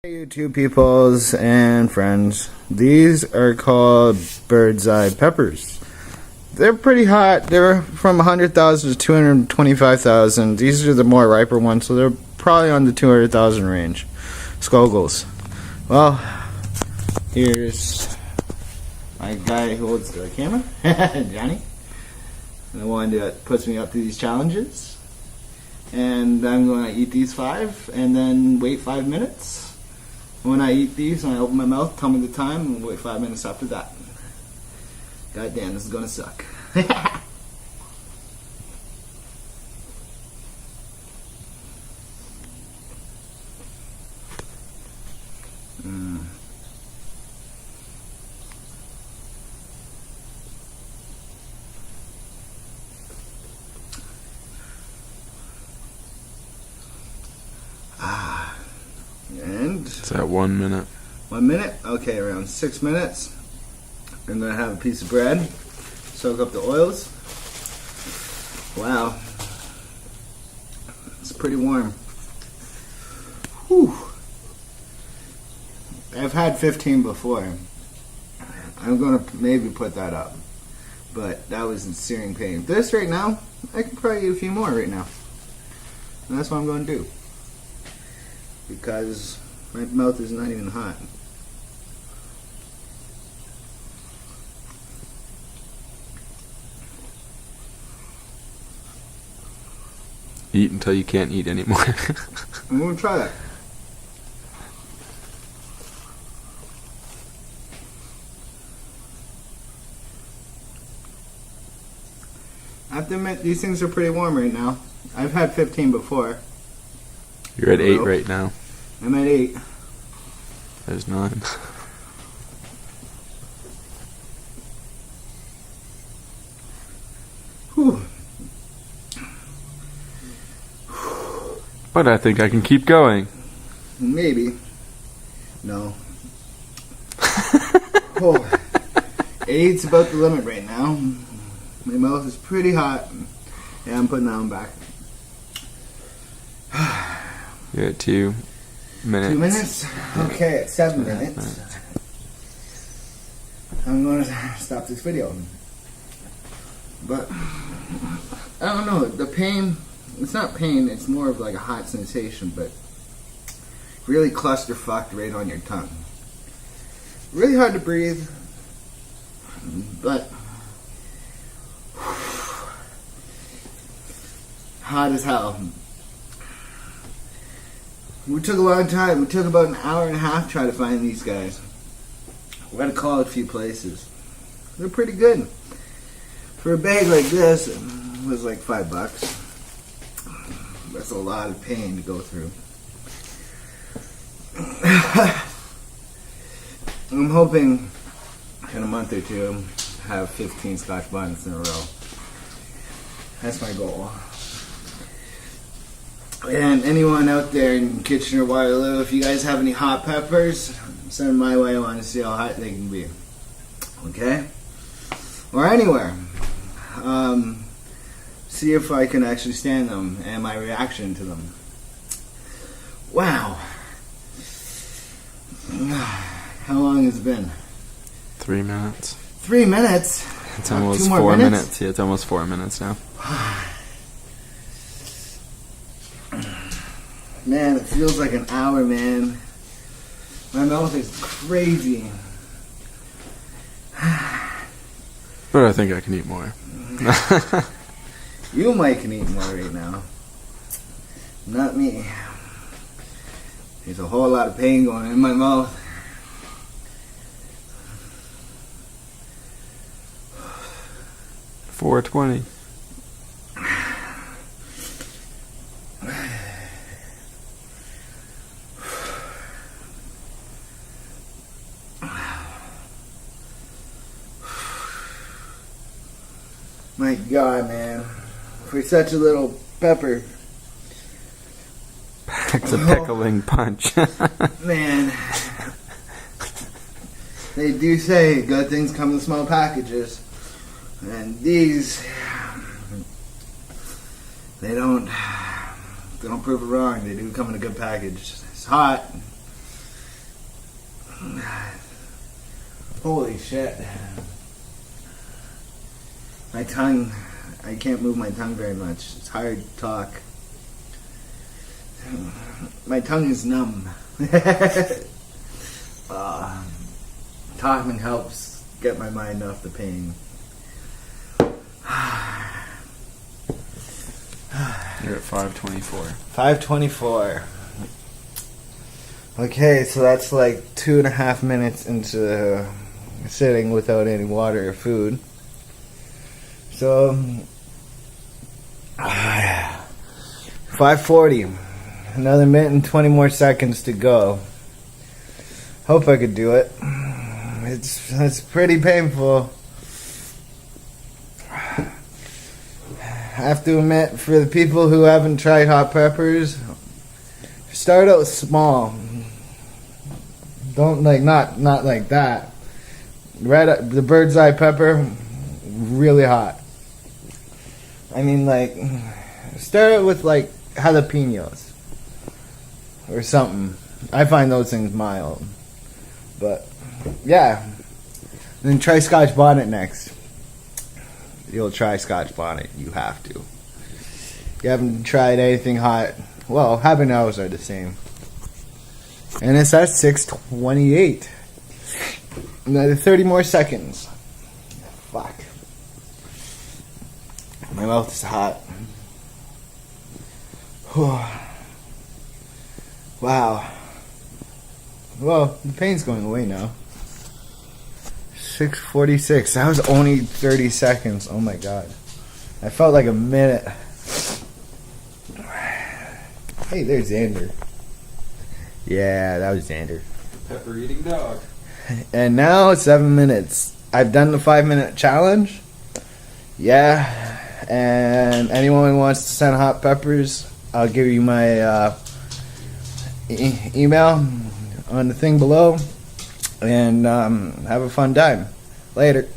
Hey YouTube peoples and friends, these are called bird's eye peppers. They're pretty hot. They're from 100,000 to 225,000. These are the more riper ones, so they're probably on the 200,000 range. Scovilles. Well, here's my guy who holds the camera, Johnny. The one that puts me up to these challenges. And I'm going to eat these 5 and then wait 5 minutes. When I eat these, and I open my mouth, tell me the time, and wait 5 minutes after that. God damn, this is gonna suck. And it's at 1 minute. 1 minute? Okay, around 6 minutes. I'm gonna have a piece of bread, soak up the oils. Wow, it's pretty warm. Whew. I've had 15 before. I'm gonna maybe put that up, but that was in searing pain. This right now, I could probably eat a few more right now, and that's what I'm gonna do because my mouth is not even hot. Eat until you can't eat anymore. I'm gonna try that. I have to admit, these things are pretty warm right now. I've had 15 before. You're at 8 right now. I'm at 8. There's 9. Whew. But I think I can keep going. Maybe. No. Oh. 8's about the limit right now. My mouth is pretty hot. Yeah, I'm putting that one back. You're at 2 minutes. 2 minutes? Okay, at 7 minutes. I'm going to stop this video. But, I don't know, the pain, it's not pain, it's more of like a hot sensation, but really clusterfucked right on your tongue. Really hard to breathe, but hot as hell. We took a long time. We took about an hour and a half to try to find these guys. We had to call a few places. They're pretty good. For a bag like this, it was like $5. That's a lot of pain to go through. I'm hoping in a month or two have 15 Scotch bonnets in a row. That's my goal. And anyone out there in Kitchener, Waterloo, if you guys have any hot peppers, send them my way. I want to see how hot they can be. Okay? Or anywhere. See if I can actually stand them and my reaction to them. Wow. How long has it been? 3 minutes. 3 minutes? It's almost 4 minutes. Yeah, it's almost 4 minutes now. Man, it feels like an hour, man. My mouth is crazy. But I think I can eat more. You might can eat more right now. Not me. There's a whole lot of pain going in my mouth. $4.20. My God, man. For such a little pepper. It's a pickling punch. Man. They do say good things come in small packages. And these, they don't prove it wrong. They do come in a good package. It's hot. Holy shit. My tongue, I can't move my tongue very much. It's hard to talk. My tongue is numb. Talking helps get my mind off the pain. You're at 5:24. 5:24. Okay, so that's like 2.5 minutes into sitting without any water or food. So 5:40. Another minute and 20 more seconds to go. Hope I could do it. It's pretty painful. I have to admit, for the people who haven't tried hot peppers, start out small. Don't not like that. The bird's eye pepper, really hot. I mean, like, start out with like jalapenos or something. I find those things mild, but yeah. And then try Scotch bonnet next. You'll try Scotch bonnet. You have to. You haven't tried anything hot. Well, habaneros are the same. And it's at 6:28. Another 30 more seconds. Fuck. My mouth is hot. Wow. Well, the pain's going away now. 6:46. That was only 30 seconds. Oh my god. I felt like a minute. Hey, there's Xander. Yeah, that was Xander. Pepper eating dog. And now it's 7 minutes. I've done the 5-minute challenge. Yeah. And anyone who wants to send hot peppers, I'll give you my email on the thing below. And have a fun time. Later.